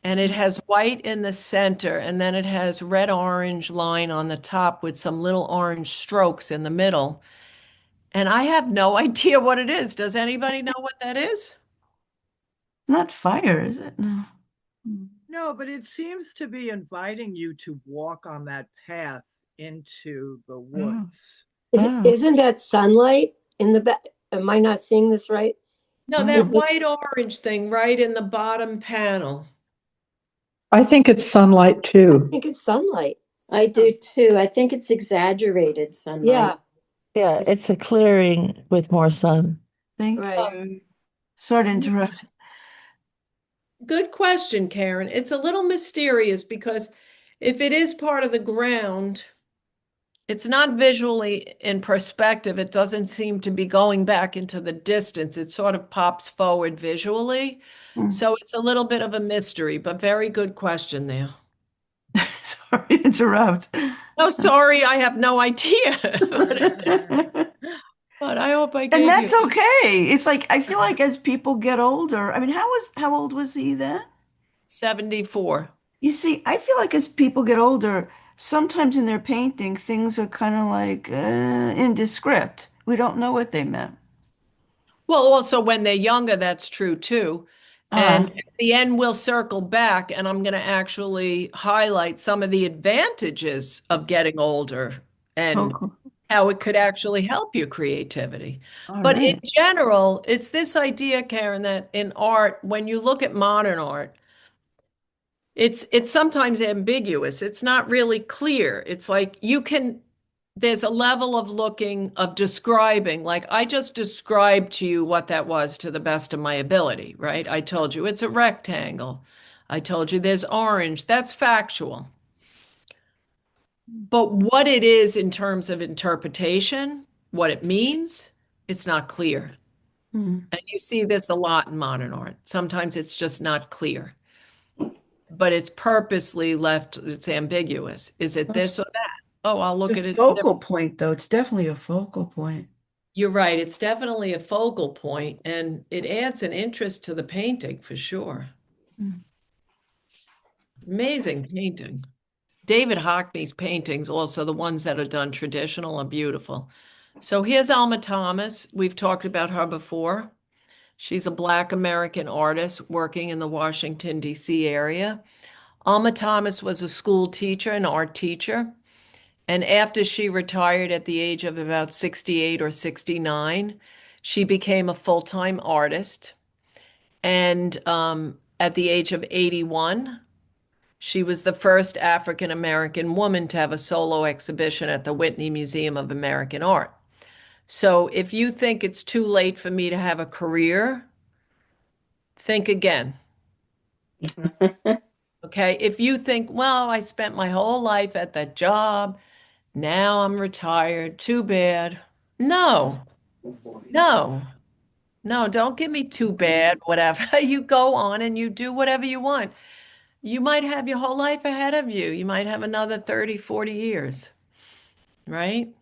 And it has white in the center, and then it has red-orange line on the top with some little orange strokes in the middle. And I have no idea what it is. Does anybody know what that is? Not fire, is it? No. No, but it seems to be inviting you to walk on that path into the woods. Isn't that sunlight in the back? Am I not seeing this right? No, that white-orange thing right in the bottom panel. I think it's sunlight too. I think it's sunlight. I do too. I think it's exaggerated sunlight. Yeah. Yeah, it's a clearing with more sun. Thank Right. you. Sorry to interrupt. Good question, Karen. It's a little mysterious because if it is part of the ground, it's not visually in perspective. It doesn't seem to be going back into the distance. It sort of pops forward visually. So it's a little bit of a mystery, but very good question there. Sorry to interrupt. Oh, sorry, I have no idea what it is. But I hope I And gave you that's okay. It's like I feel like as people get older, I mean, how old was he then? 74. You see, I feel like as people get older, sometimes in their painting, things are kind of like indescript. We don't know what they meant. Well, also when they're younger, that's true too. And Uh, at the end, we'll circle back and I'm going to actually highlight some of the advantages of getting older and cool. how it could actually help your creativity. All But in right. general, it's this idea, Karen, that in art, when you look at modern art, it's sometimes ambiguous. It's not really clear. It's like there's a level of looking, of describing, like I just described to you what that was to the best of my ability, right? I told you it's a rectangle. I told you there's orange. That's factual. But what it is in terms of interpretation, what it means, it's not clear. Hmm. And you see this a lot in modern art. Sometimes it's just not clear, but it's purposely left, it's ambiguous. Is it this or that? Oh, I'll The look at it. focal point, though, it's definitely a focal point. You're right. It's definitely a focal point, and it adds an interest to the painting for sure. Hmm. Amazing painting. David Hockney's paintings, also the ones that are done traditional, are beautiful. So here's Alma Thomas. We've talked about her before. She's a Black American artist working in the Washington, D.C. area. Alma Thomas was a school teacher, an art teacher. And after she retired at the age of about 68 or 69, she became a full-time artist. And at the age of 81, she was the first African American woman to have a solo exhibition at the Whitney Museum of American Art. So if you think it's too late for me to have a career, think again. Okay. If you think, well, I spent my whole life at that job, now I'm retired, too bad. No, no, no, don't give me too bad, whatever. You go on and you do whatever you want. You might have your whole life ahead of you. You might have another 30, 40 years, right?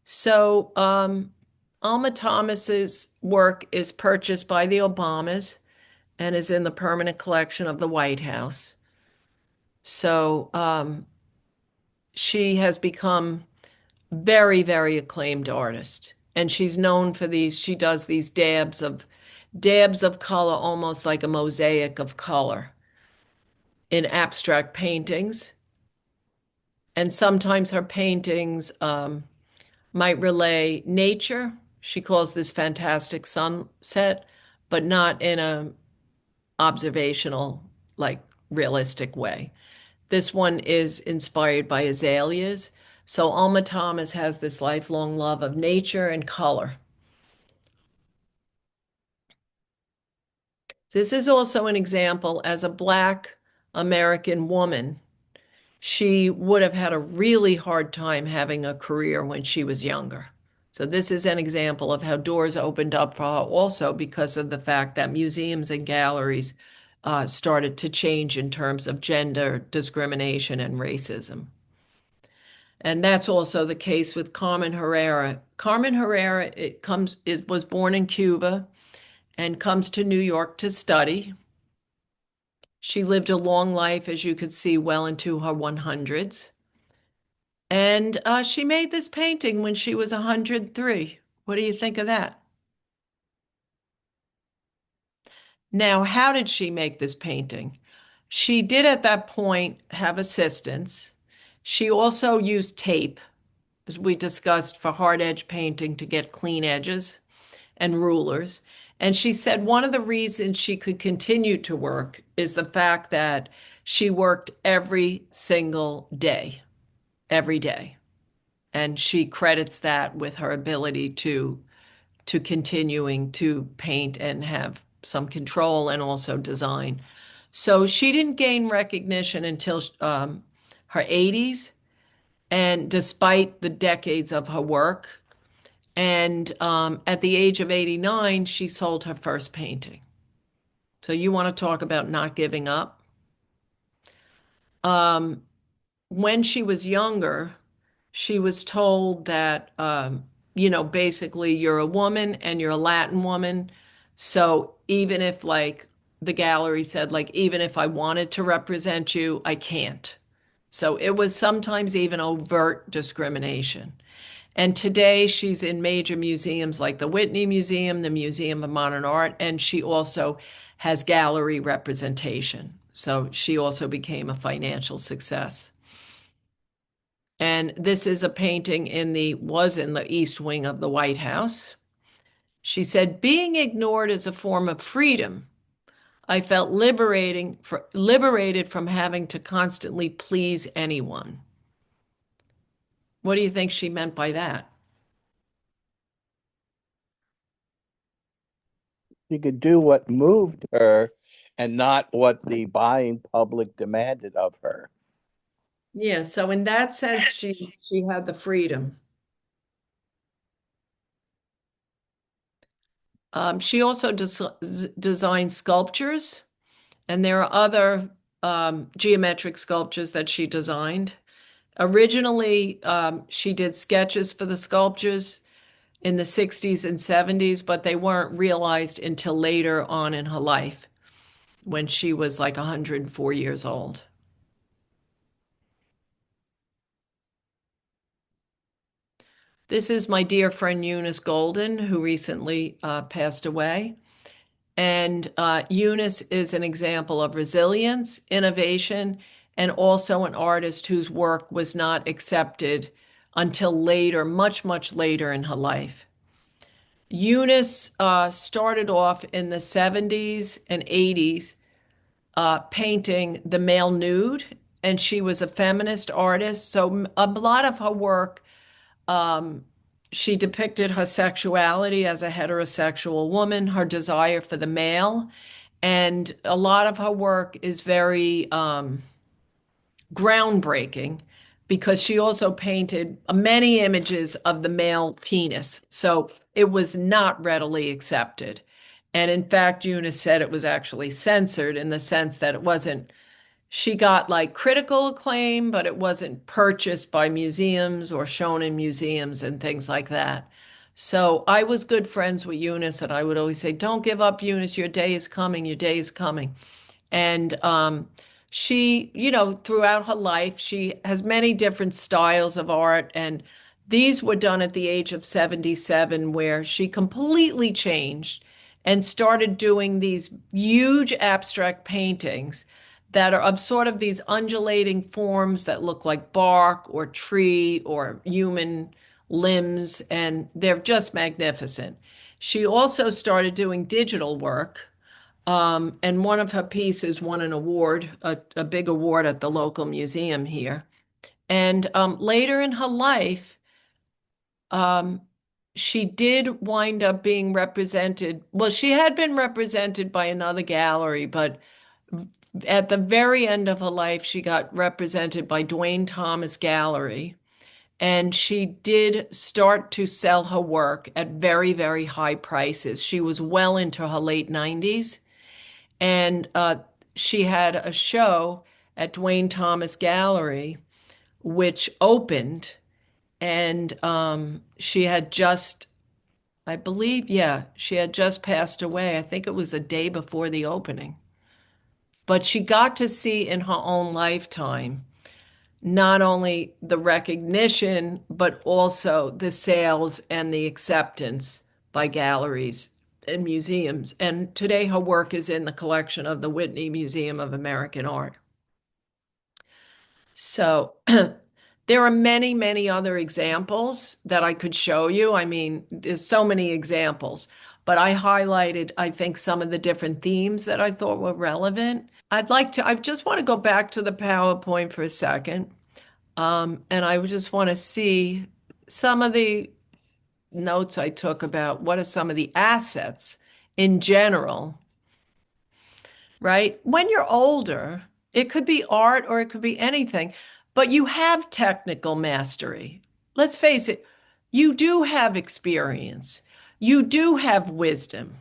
So, Alma Thomas's work is purchased by the Obamas and is in the permanent collection of the White House. So, she has become very, very acclaimed artist. And she's known for she does these dabs of color, almost like a mosaic of color in abstract paintings. And sometimes her paintings might relay nature. She calls this fantastic sunset, but not in a observational, like realistic way. This one is inspired by azaleas. So Alma Thomas has this lifelong love of nature and color. This is also an example as a Black American woman. She would have had a really hard time having a career when she was younger. So this is an example of how doors opened up for her also because of the fact that museums and galleries started to change in terms of gender discrimination and racism. And that's also the case with Carmen Herrera. Carmen Herrera, it was born in Cuba and comes to New York to study. She lived a long life, as you could see, well into her 100s. And she made this painting when she was 103. What do you think of that? Now, how did she make this painting? She did at that point have assistants. She also used tape, as we discussed, for hard edge painting to get clean edges and rulers. And she said one of the reasons she could continue to work is the fact that she worked every single day, every day. And she credits that with her ability to continuing to paint and have some control and also design. So she didn't gain recognition until her 80s, and despite the decades of her work. And at the age of 89, she sold her first painting. So you want to talk about not giving up? When she was younger, she was told that basically you're a woman and you're a Latin woman. So even if like the gallery said, like, even if I wanted to represent you, I can't. So it was sometimes even overt discrimination. And today she's in major museums like the Whitney Museum, the Museum of Modern Art, and she also has gallery representation. So she also became a financial success. And this is a painting was in the East Wing of the White House. She said, being ignored is a form of freedom. I felt liberated from having to constantly please anyone. What do you think she meant by that? She could do what moved her and not what the buying public demanded of her. Yeah, so in that sense, she had the freedom. She also designed sculptures, and there are other geometric sculptures that she designed. Originally, she did sketches for the sculptures in the 60s and 70s, but they weren't realized until later on in her life when she was like 104 years old. This is my dear friend Eunice Golden, who recently passed away. And Eunice is an example of resilience, innovation, and also an artist whose work was not accepted until later, much, much later in her life. Eunice started off in the 70s and 80s painting the male nude, and she was a feminist artist. So a lot of her work, she depicted her sexuality as a heterosexual woman, her desire for the male, and a lot of her work is very groundbreaking because she also painted many images of the male penis. So it was not readily accepted. And in fact, Eunice said it was actually censored in the sense that it wasn't, she got like critical acclaim, but it wasn't purchased by museums or shown in museums and things like that. So I was good friends with Eunice, and I would always say, don't give up, Eunice. Your day is coming. Your day is coming. And she, throughout her life, she has many different styles of art. And these were done at the age of 77, where she completely changed and started doing these huge abstract paintings that are of sort of these undulating forms that look like bark or tree or human limbs. And they're just magnificent. She also started doing digital work. And one of her pieces won an award, a big award at the local museum here. And later in her life, um, she did wind up being represented. Well, she had been represented by another gallery, but at the very end of her life, she got represented by Duane Thomas Gallery. And she did start to sell her work at very, very high prices. She was well into her late 90s. And she had a show at Duane Thomas Gallery, which opened, and she had just, I believe, yeah, she had just passed away. I think it was a day before the opening. But she got to see in her own lifetime not only the recognition, but also the sales and the acceptance by galleries and museums. And today her work is in the collection of the Whitney Museum of American Art. So there are many, many other examples that I could show you. I mean, there's so many examples, but I highlighted, I think, some of the different themes that I thought were relevant. I just want to go back to the PowerPoint for a second. And I just want to see some of the notes I took about what are some of the assets in general, right? When you're older, it could be art or it could be anything, but you have technical mastery. Let's face it, you do have experience. You do have wisdom.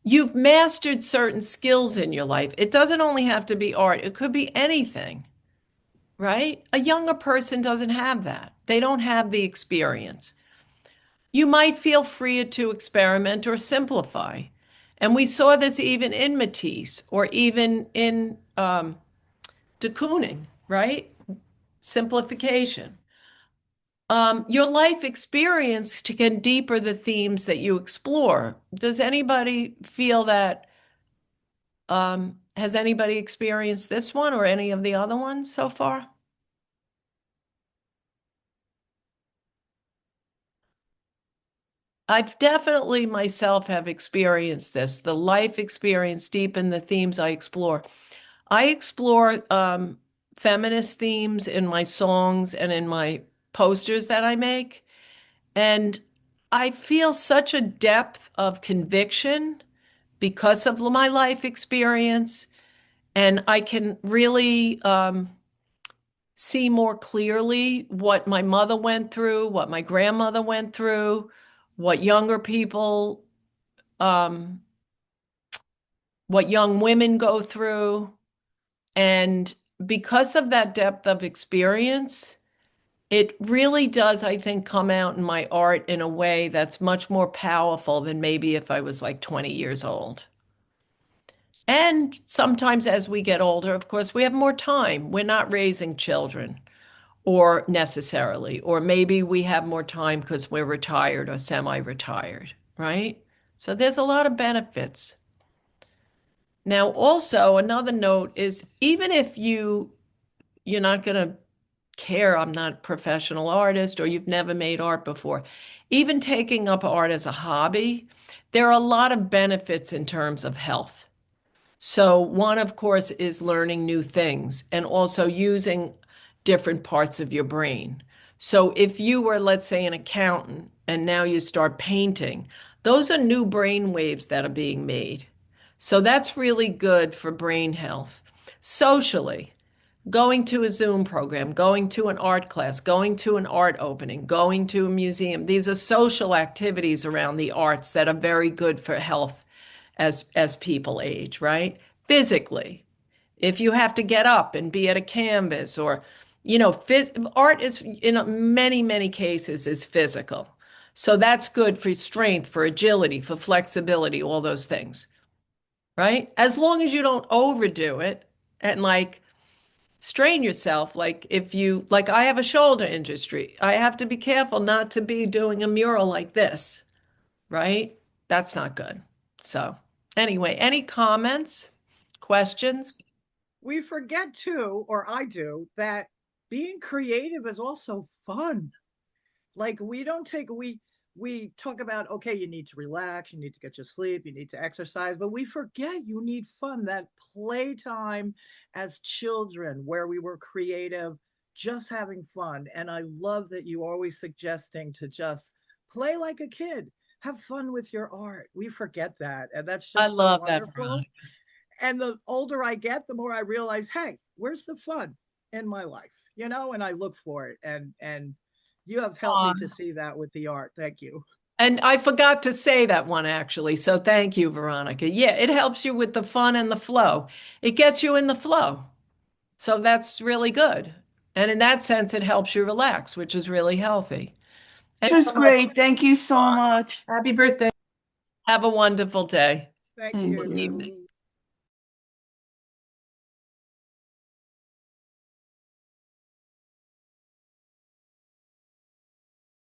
You've mastered certain skills in your life. It doesn't only have to be art, it could be anything, right? A younger person doesn't have that. They don't have the experience. you might feel freer to experiment or simplify. And we saw this even in Matisse or even in de Kooning, right? Simplification. Your life experience can deeper the themes that you explore. Does anybody feel that? Has anybody experienced this one or any of the other ones so far? I've definitely myself have experienced this, the life experience deepen the themes I explore. I explore feminist themes in my songs and in my posters that I make. And I feel such a depth of conviction because of my life experience. And I can really see more clearly what my mother went through, what my grandmother went through, what younger people, um, what young women go through. And because of that depth of experience, it really does, I think, come out in my art in a way that's much more powerful than maybe if I was like 20 years old. And sometimes as we get older, of course, we have more time. We're not raising children or necessarily, or maybe we have more time because we're retired or semi-retired, right? So there's a lot of benefits. Now, also another note is even if you're not going to care, I'm not a professional artist or you've never made art before, even taking up art as a hobby, there are a lot of benefits in terms of health. So one, of course, is learning new things and also using different parts of your brain. So if you were, let's say, an accountant and now you start painting, those are new brain waves that are being made. So that's really good for brain health. Socially, going to a Zoom program, going to an art class, going to an art opening, going to a museum. These are social activities around the arts that are very good for health as people age, right? Physically, if you have to get up and be at a canvas or, art is in many, many cases is physical. So that's good for strength, for agility, for flexibility, all those things, right? As long as you don't overdo it and like strain yourself. Like if you, like I have a shoulder injury, I have to be careful not to be doing a mural like this, right? That's not good. So anyway, any comments, questions? We forget too, or I do, that being creative is also fun. Like we talk about, okay, you need to relax, you need to get your sleep, you need to exercise, but we forget you need fun. That playtime as children where we were creative, just having fun. And I love that you always suggesting to just play like a kid, have fun with your art. We forget that, and that's I just so love that, wonderful. Veronica. And the older I get, the more I realize, hey, where's the fun in my life? And I look for it. And you have helped me to see that with the art. Thank you. And I forgot to say that one actually. So thank you, Veronica. Yeah, it helps you with the fun and the flow. It gets you in the flow. So that's really good. And in that sense, it helps you relax, which is really healthy. This was great. Thank you so much. Happy birthday. Have a wonderful day. Thank Thank you. you.